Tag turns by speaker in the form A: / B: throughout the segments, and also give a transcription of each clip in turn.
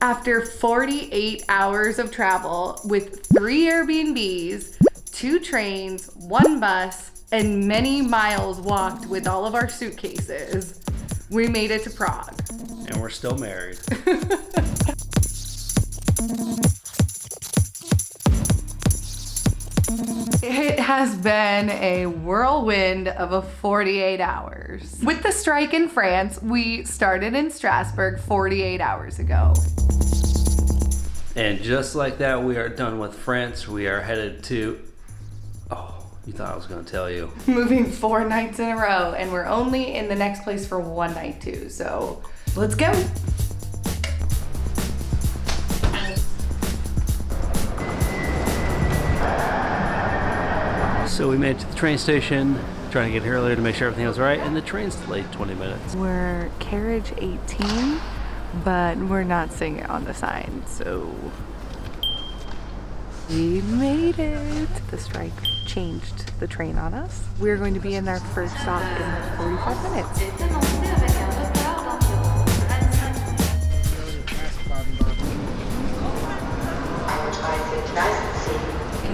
A: After 48 hours of travel with 3 Airbnbs, 2 trains, 1 bus, and many miles walked with all of our suitcases, we made it to Prague.
B: And we're still married.
A: It has been a whirlwind of a 48 hours. With the strike in France, we started in Strasbourg 48 hours ago.
B: And just like that, we are done with France. We are headed to... Oh, you thought I was going to tell you.
A: Moving 4 nights in a row, and we're only in the next place for 1 night too. So let's go.
B: So we made it to the train station, trying to get here earlier to make sure everything was right, and the train's delayed 20 minutes.
A: We're carriage 18, but we're not seeing it on the sign, so we made it. The strike changed the train on us. We're going to be in our first stop in like 45 minutes.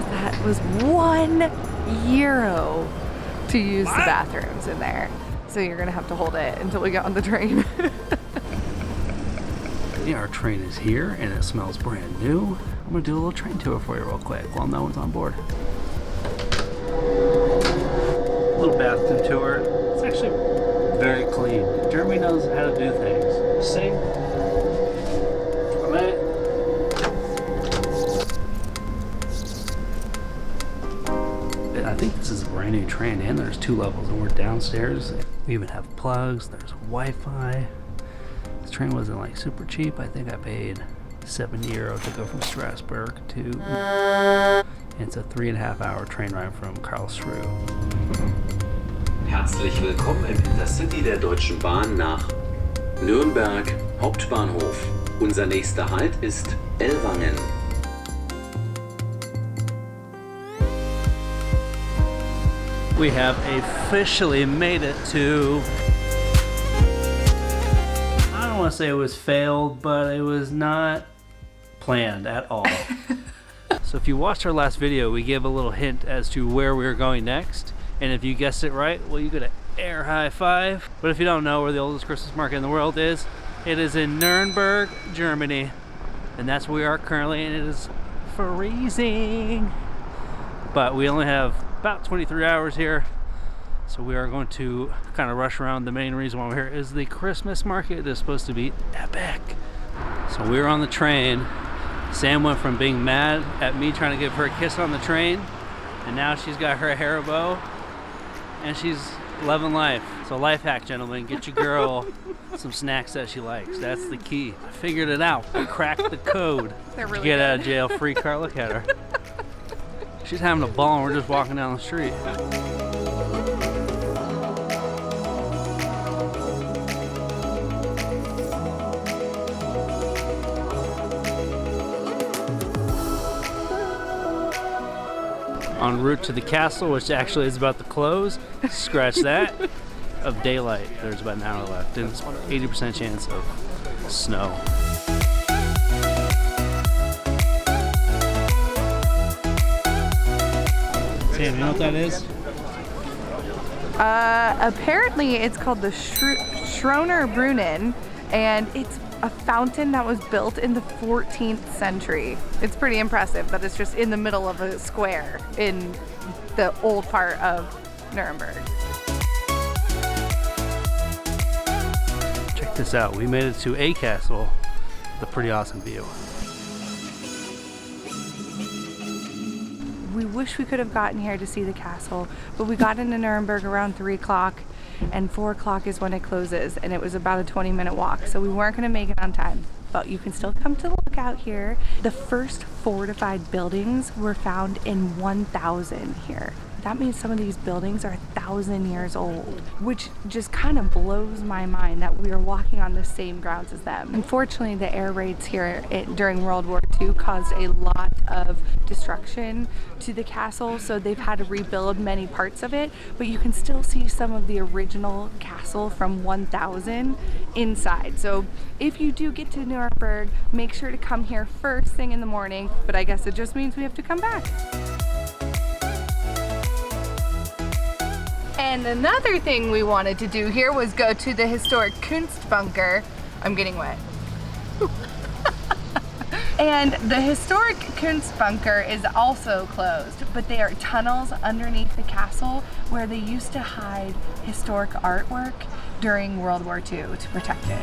A: That was €1 to use the bathrooms in there. So you're gonna have to hold it until we get on the train.
B: Yeah, our train is here and it smells brand new. I'm gonna do a little train tour for you real quick while no one's on board. A little bathroom tour. It's actually very clean. Jeremy knows how to do things. See? I think this is a brand new train, and there's 2 levels, and we're downstairs. We even have plugs. There's Wi-Fi. This train wasn't like super cheap. I think I paid €7 to go from Strasbourg to... It's a 3.5 hour train ride from Karlsruhe.
C: Herzlich willkommen im Intercity der Deutschen Bahn nach Nürnberg Hauptbahnhof. Unser nächster Halt ist Ellwangen.
B: We have officially made it to... I don't want to say it was failed, but it was not planned at all. So if you watched our last video, we gave a little hint as to where we were going next. And if you guessed it right, well, you get an air high five. But if you don't know where the oldest Christmas market in the world is, it is in Nuremberg, Germany. And that's where we are currently, and it is freezing. But we only have about 23 hours here, so we are going to kind of rush around. The main reason why we're here is the Christmas market. It is supposed to be epic. So we were on the train. Sam went from being mad at me trying to give her a kiss on the train, and now she's got her hair bow and she's loving life. So life hack, gentlemen, get your girl some snacks that she likes. That's the key. I figured it out. I cracked the code.
A: They're really
B: Get
A: good.
B: out of jail free card. Look at her. She's having a ball and we're just walking down the street. En route to the castle, which actually is about to close, scratch that, of daylight. There's about an hour left, and it's 80% chance of snow. Sam, you know what that is?
A: Apparently it's called the Schroner Brunnen, and it's a fountain that was built in the 14th century. It's pretty impressive that it's just in the middle of a square in the old part of Nuremberg.
B: Check this out. We made it to a castle with a pretty awesome view.
A: We wish we could have gotten here to see the castle, but we got into Nuremberg around 3 o'clock, and 4 o'clock is when it closes, and it was about a 20-minute walk, so we weren't going to make it on time. But you can still come to the lookout here. The first fortified buildings were found in 1000 here. that means some of these buildings are 1,000 years old, which just kind of blows my mind that we are walking on the same grounds as them. Unfortunately, the air raids here during World War II caused a lot of destruction to the castle, so they've had to rebuild many parts of it, but you can still see some of the original castle from 1000 inside. So if you do get to Nuremberg, make sure to come here first thing in the morning, but I guess it just means we have to come back. And another thing we wanted to do here was go to the historic Kunstbunker. I'm getting wet. And the historic Kunstbunker is also closed, but they are tunnels underneath the castle where they used to hide historic artwork during World War II to protect it.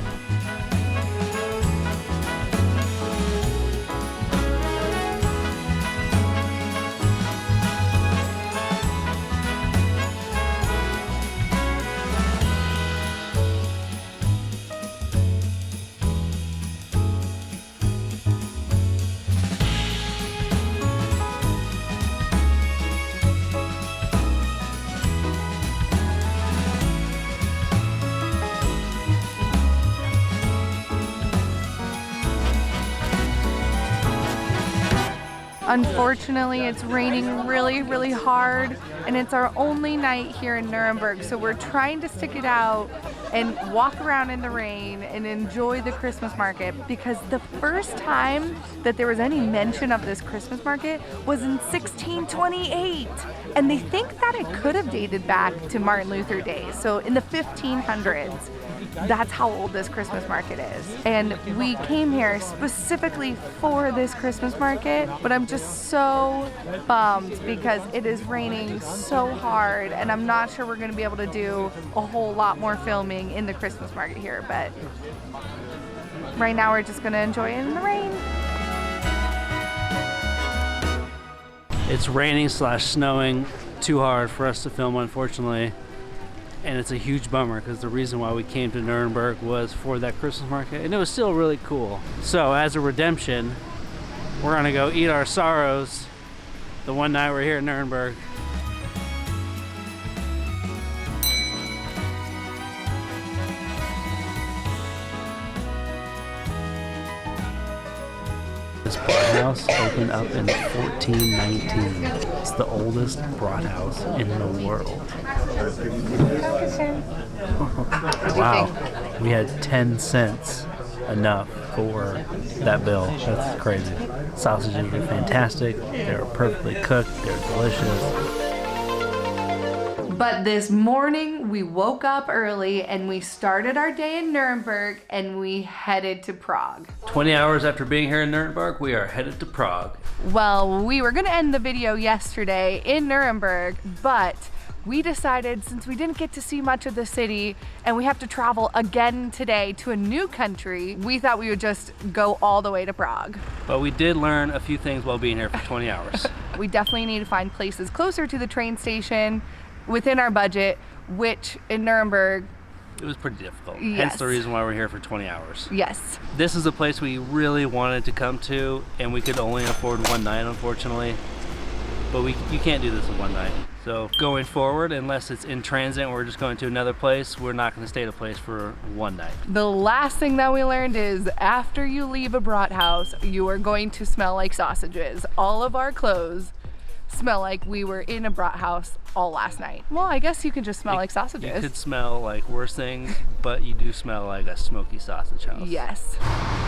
A: Unfortunately, it's raining really, really hard, and it's our only night here in Nuremberg, so we're trying to stick it out and walk around in the rain and enjoy the Christmas market, because the first time that there was any mention of this Christmas market was in 1628, and they think that it could have dated back to Martin Luther days, so in the 1500s. That's how old this Christmas market is. And we came here specifically for this Christmas market, but I'm just so bummed because it is raining so hard, and I'm not sure we're gonna be able to do a whole lot more filming in the Christmas market here, but right now we're just gonna enjoy it in the rain.
B: It's raining / snowing too hard for us to film, unfortunately. And it's a huge bummer because the reason why we came to Nuremberg was for that Christmas market, and it was still really cool. So as a redemption, we're gonna go eat our sorrows the one night we're here in Nuremberg. This Brathaus opened up in 1419. It's the oldest Brathaus in the world. Wow, we had 10 cents enough for that bill. That's crazy. Sausages were fantastic. They were perfectly cooked. They were delicious.
A: But this morning we woke up early and we started our day in Nuremberg and we headed to Prague.
B: 20 hours after being here in Nuremberg, we are headed to Prague.
A: Well, we were gonna end the video yesterday in Nuremberg, but we decided since we didn't get to see much of the city and we have to travel again today to a new country, we thought we would just go all the way to Prague.
B: But we did learn a few things while being here for 20 hours.
A: We definitely need to find places closer to the train station within our budget, which in Nuremberg,
B: it was pretty difficult.
A: Yes.
B: Hence the reason why we're here for 20 hours.
A: Yes.
B: This is a place we really wanted to come to, and we could only afford one night, unfortunately. But you can't do this in one night. So going forward, unless it's in transit and we're just going to another place, we're not going to stay at a place for one night.
A: The last thing that we learned is after you leave a Brathaus, you are going to smell like sausages. All of our clothes smell like we were in a Brathaus all last night. Well, I guess you can just smell like sausages.
B: You could smell like worse things, but you do smell like a smoky sausage house.
A: Yes.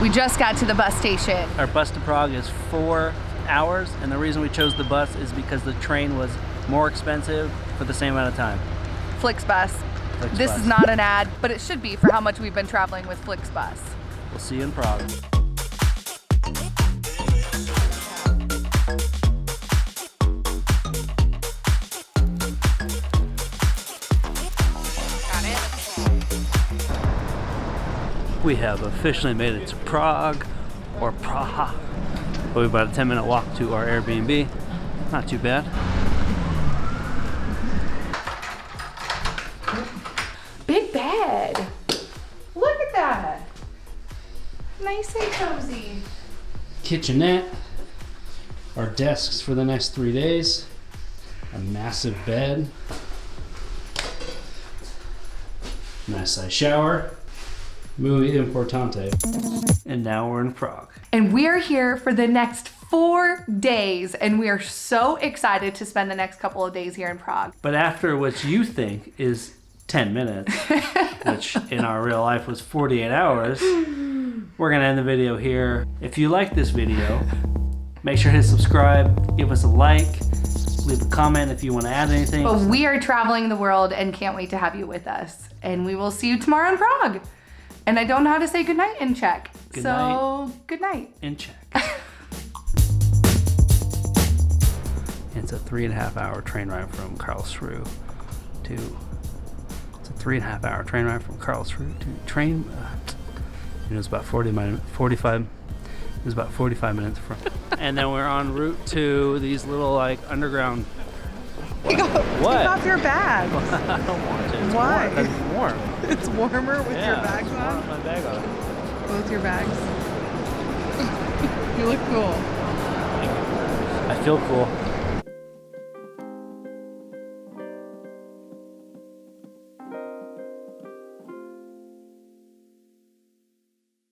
A: We just got to the bus station.
B: Our bus to Prague is 4 hours, and the reason we chose the bus is because the train was more expensive for the same amount of time.
A: Flixbus. This is not an ad, but it should be for how much we've been traveling with Flixbus.
B: We'll see you in Prague. We have officially made it to Prague, or Praha. We're about a 10-minute walk to our Airbnb. Not too bad.
A: Big bed. Look at that. Nice and cozy.
B: Kitchenette. Our desks for the next 3 days. A massive bed. Nice size shower. Muy importante. And now we're in Prague.
A: And we are here for the next 4 days, and we are so excited to spend the next couple of days here in Prague.
B: But after what you think is 10 minutes, which in our real life was 48 hours, we're gonna end the video here. If you like this video, make sure to hit subscribe, give us a like, leave a comment if you want to add anything.
A: But we are traveling the world and can't wait to have you with us. And we will see you tomorrow in Prague. And I don't know how to say goodnight in Czech.
B: Good
A: so,
B: night.
A: good night.
B: In Czech. It's a 3.5 hour train ride from Karlsruhe to... It's a 3.5 hour train ride from Karlsruhe to train... it was about 45... It was about 45 minutes from... And then we're en route to these little, like, underground...
A: Take off your bags.
B: I don't want to. It's
A: Why?
B: Warm. It's warm.
A: It's warmer with your bags
B: it's warm
A: on?
B: with my bag on.
A: Both your bags. You look cool.
B: I feel cool.